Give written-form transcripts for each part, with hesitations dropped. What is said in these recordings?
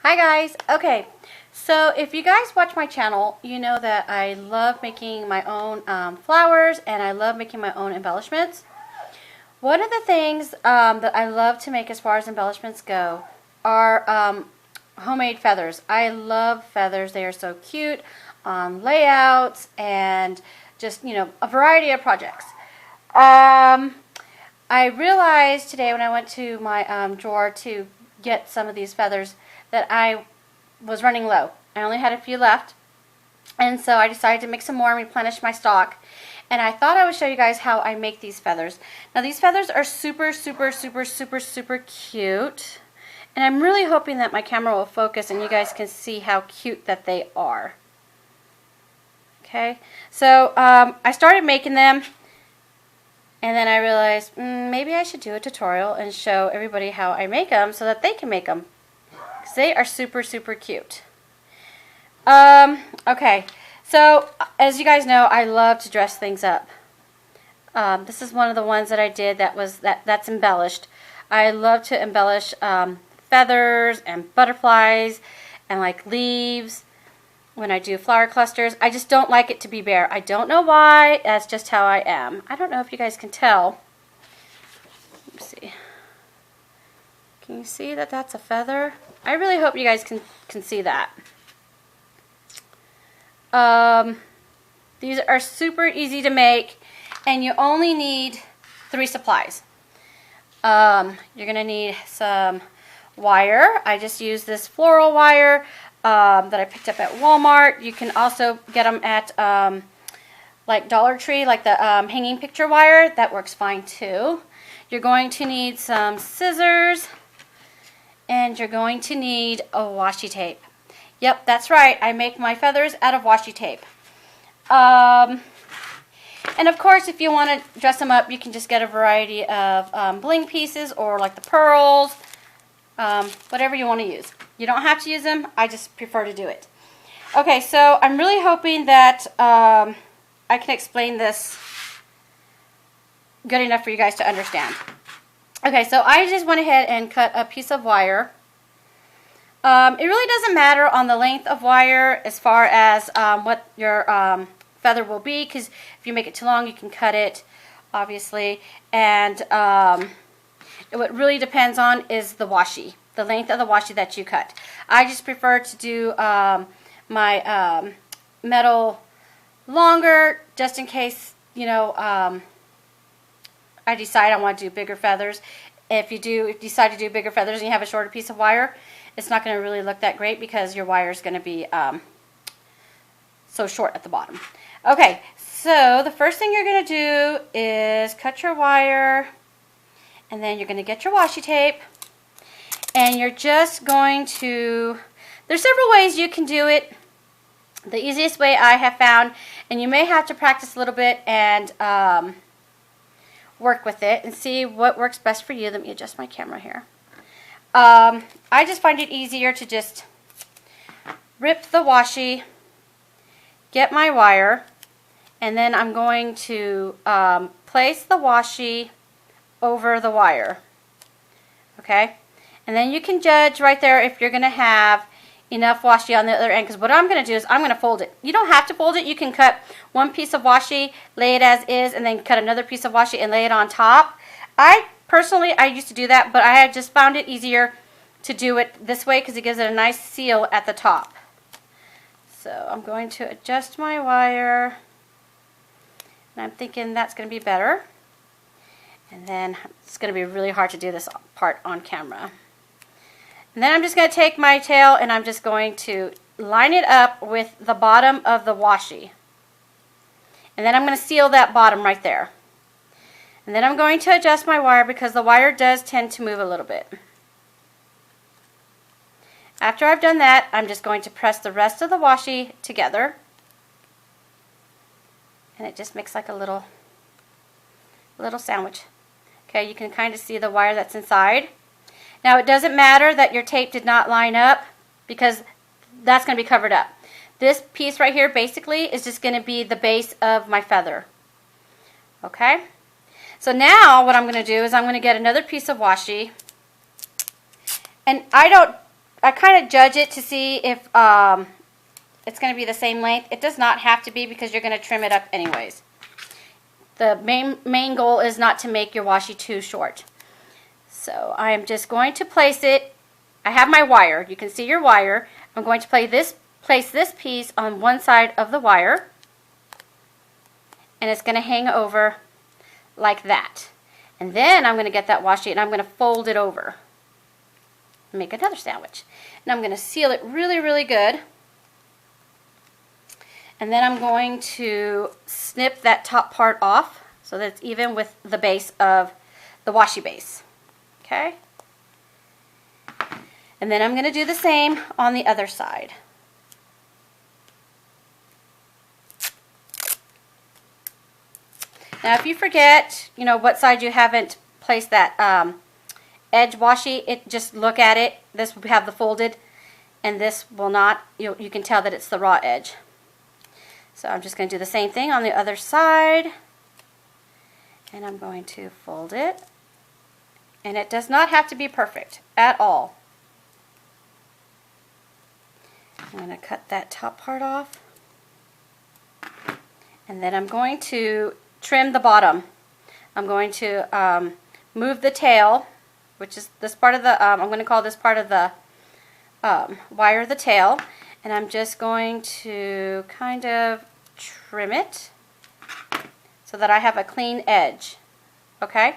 Hi guys. Okay, so if you guys watch my channel, you know that I love making my own flowers and I love making my own embellishments. One of the things that I love to make as far as embellishments go are homemade feathers. I love feathers. They are so cute on layouts and just, a variety of projects. I realized today when I went to my drawer to get some of these feathers that I was running low. I only had a few left, and so I decided to make some more and replenish my stock. And I thought I would show you guys how I make these feathers. Now these feathers are super cute, and I'm really hoping that my camera will focus and you guys can see how cute that they are. Okay, so I started making them, and then I realized maybe I should do a tutorial and show everybody how I make them so that they can make them. Because they are super cute. Okay, so as you guys know, I love to dress things up. This is one of the ones that I did that's embellished. I love to embellish feathers and butterflies and like leaves when I do flower clusters. I just don't like it to be bare. I don't know why. That's just how I am. I don't know if you guys can tell. Let's see. Can you see that that's a feather? I really hope you guys can see that. These are super easy to make, and you only need 3 supplies. You're going to need some wire. I just use this floral wire that I picked up at Walmart. You can also get them at like Dollar Tree, like the hanging picture wire. That works fine too. You're going to need some scissors, and you're going to need a washi tape. Yep, that's right. I make my feathers out of washi tape. And of course, if you want to dress them up, you can just get a variety of bling pieces or like the pearls, whatever you want to use. You don't have to use them. I just prefer to do it. Okay, so I'm really hoping that I can explain this good enough for you guys to understand. Okay, so I just went ahead and cut a piece of wire. It really doesn't matter on the length of wire as far as what your feather will be, because if you make it too long, you can cut it, obviously. And what really depends on is the washi, the length of the washi that you cut. I just prefer to do my metal longer, just in case, I decide I want to do bigger feathers. If you decide to do bigger feathers and you have a shorter piece of wire, it's not going to really look that great because your wire is going to be so short at the bottom. Okay, so the first thing you're going to do is cut your wire, and then you're going to get your washi tape, and you're just going to, there's several ways you can do it. The easiest way I have found, and you may have to practice a little bit and work with it and see what works best for you. Let me adjust my camera here. I just find it easier to just rip the washi, get my wire, and then I'm going to place the washi over the wire. Okay? And then you can judge right there if you're going to have enough washi on the other end, because what I'm going to do is I'm going to fold it. You don't have to fold it. You can cut one piece of washi, lay it as is, and then cut another piece of washi and lay it on top. Personally, I used to do that, but I have just found it easier to do it this way because it gives it a nice seal at the top. So I'm going to adjust my wire, and I'm thinking that's going to be better. And then it's going to be really hard to do this part on camera. And then I'm just going to take my tail and I'm just going to line it up with the bottom of the washi. And then I'm going to seal that bottom right there. And then I'm going to adjust my wire because the wire does tend to move a little bit. After I've done that, I'm just going to press the rest of the washi together. And it just makes like a little sandwich. Okay, you can kind of see the wire that's inside. Now it doesn't matter that your tape did not line up because that's going to be covered up. This piece right here basically is just going to be the base of my feather. Okay? So now what I'm going to do is I'm going to get another piece of washi, and I don't I kind of judge it to see if it's going to be the same length. It does not have to be because you're going to trim it up anyways. The main goal is not to make your washi too short. So I am just going to place it. I have my wire. You can see your wire. I'm going to place this piece on one side of the wire, and it's going to hang over like that. And then I'm going to get that washi and I'm going to fold it over. Make another sandwich. And I'm going to seal it really, really good. And then I'm going to snip that top part off so that it's even with the base of the washi base. Okay? And then I'm going to do the same on the other side. Now if you forget, what side you haven't placed that edge washi, just look at it. This will have the folded and this will not. You can tell that it's the raw edge. So I'm just going to do the same thing on the other side. And I'm going to fold it. And it does not have to be perfect at all. I'm going to cut that top part off. And then I'm going to trim the bottom. I'm going to move the tail, which is this part of the, I'm going to call this part of the wire the tail. And I'm just going to kind of trim it so that I have a clean edge. Okay?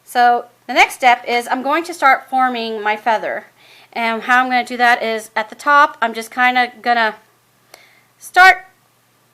So the next step is I'm going to start forming my feather. And how I'm going to do that is at the top, I'm just kind of going to start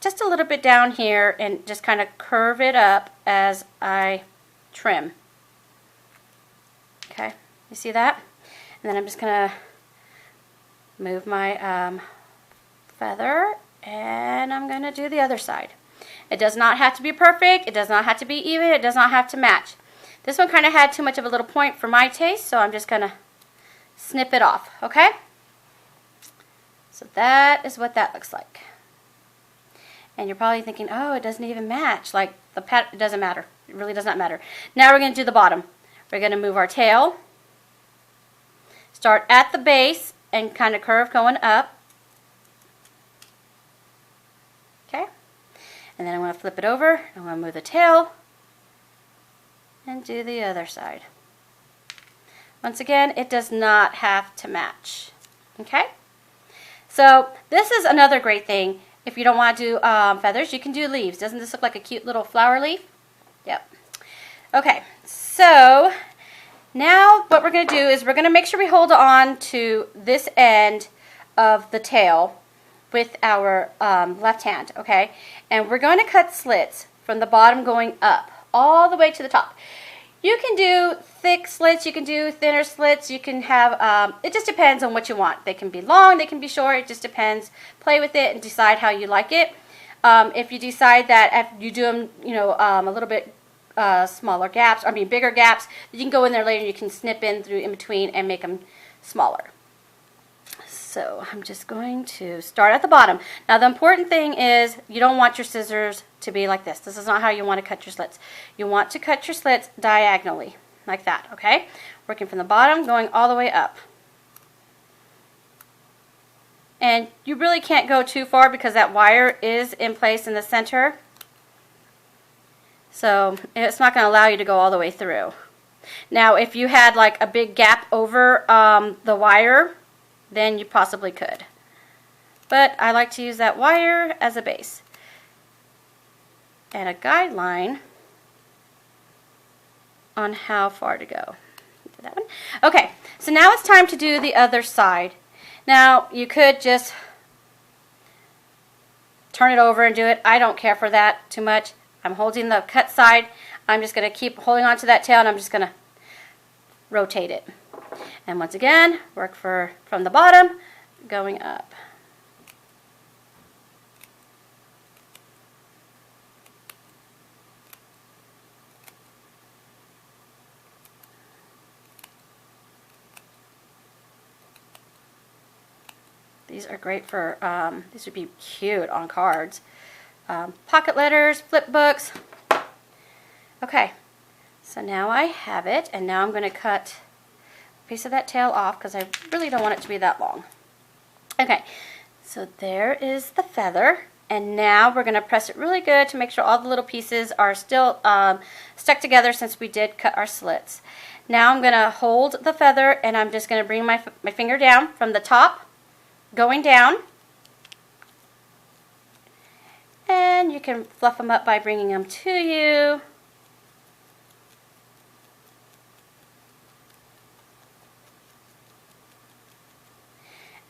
just a little bit down here and just kind of curve it up as I trim. Okay, you see that? And then I'm just going to move my feather and I'm going to do the other side. It does not have to be perfect, it does not have to be even, it does not have to match. This one kind of had too much of a little point for my taste, so I'm just going to snip it off, okay? So that is what that looks like. And you're probably thinking, oh, it doesn't even match. Like, it doesn't matter. It really does not matter. Now we're going to do the bottom. We're going to move our tail. Start at the base and kind of curve going up. Okay? And then I'm going to flip it over. I'm going to move the tail and do the other side. Once again, it does not have to match. Okay? So this is another great thing. If you don't want to do feathers, you can do leaves. Doesn't this look like a cute little flower leaf? Yep. Okay, so now what we're going to do is we're going to make sure we hold on to this end of the tail with our left hand, okay? And we're going to cut slits from the bottom going up all the way to the top. You can do thick slits, you can do thinner slits, you can have, it just depends on what you want. They can be long, they can be short, it just depends. Play with it and decide how you like it. If you decide that if you do them, a little bit smaller gaps, bigger gaps, you can go in there later and you can snip in through in between and make them smaller. So I'm just going to start at the bottom. Now the important thing is you don't want your scissors to be like this. This is not how you want to cut your slits. You want to cut your slits diagonally, like that, okay? Working from the bottom, going all the way up. And you really can't go too far because that wire is in place in the center. So it's not going to allow you to go all the way through. Now if you had like a big gap over the wire, then you possibly could. But I like to use that wire as a base. And a guideline on how far to go. That one. Okay, so now it's time to do the other side. Now you could just turn it over and do it. I don't care for that too much. I'm holding the cut side. I'm just going to keep holding on to that tail and I'm just going to rotate it. And once again, work from the bottom going up. These are great for, these would be cute on cards. Pocket letters, flip books. Okay, so now I have it, and now I'm going to cut a piece of that tail off because I really don't want it to be that long. Okay, so there is the feather. And now we're going to press it really good to make sure all the little pieces are still stuck together since we did cut our slits. Now I'm going to hold the feather and I'm just going to bring my finger down from the top, going down. And you can fluff them up by bringing them to you.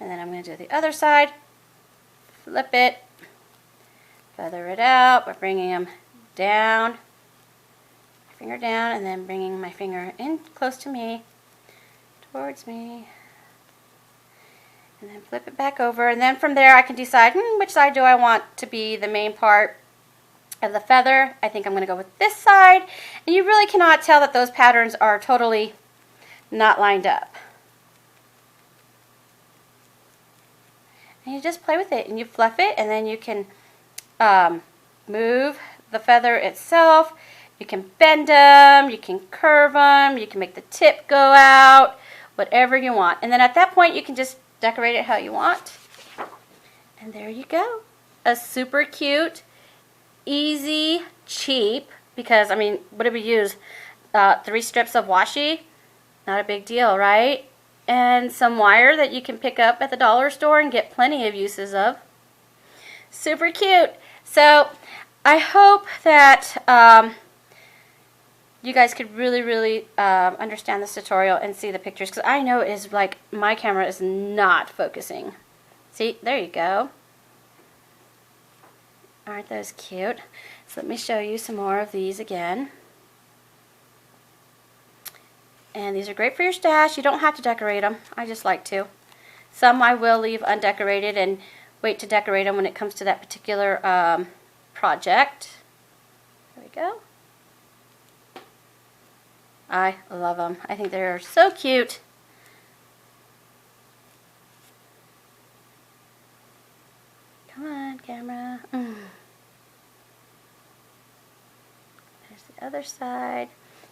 And then I'm going to do the other side, flip it. Feather it out by bringing them down, finger down, and then bringing my finger in close to me, towards me, and then flip it back over. And then from there I can decide which side do I want to be the main part of the feather. I think I'm going to go with this side, and you really cannot tell that those patterns are totally not lined up. And you just play with it, and you fluff it, and then you can move the feather itself. You can bend them, you can curve them, you can make the tip go out, whatever you want. And then at that point you can just decorate it how you want. And there you go. A super cute, easy, cheap, because I mean, what did we use? 3 strips of washi? Not a big deal, right? And some wire that you can pick up at the dollar store and get plenty of uses of. Super cute. So I hope that you guys could really understand this tutorial and see the pictures, because I know it is like my camera is not focusing. See, there you go. Aren't those cute? So let me show you some more of these again. And these are great for your stash. You don't have to decorate them. I just like to. Some I will leave undecorated and wait to decorate them when it comes to that particular project. There we go. I love them. I think they're so cute. Come on, camera. There's the other side.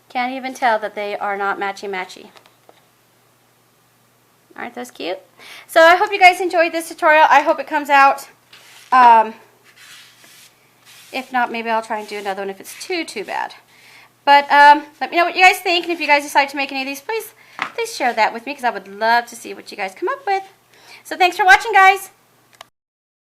Can't even tell that they are not matchy-matchy. Aren't those cute? So I hope you guys enjoyed this tutorial. I hope it comes out. If not, maybe I'll try and do another one if it's too bad. But let me know what you guys think, and if you guys decide to make any of these, please share that with me, because I would love to see what you guys come up with. So thanks for watching, guys.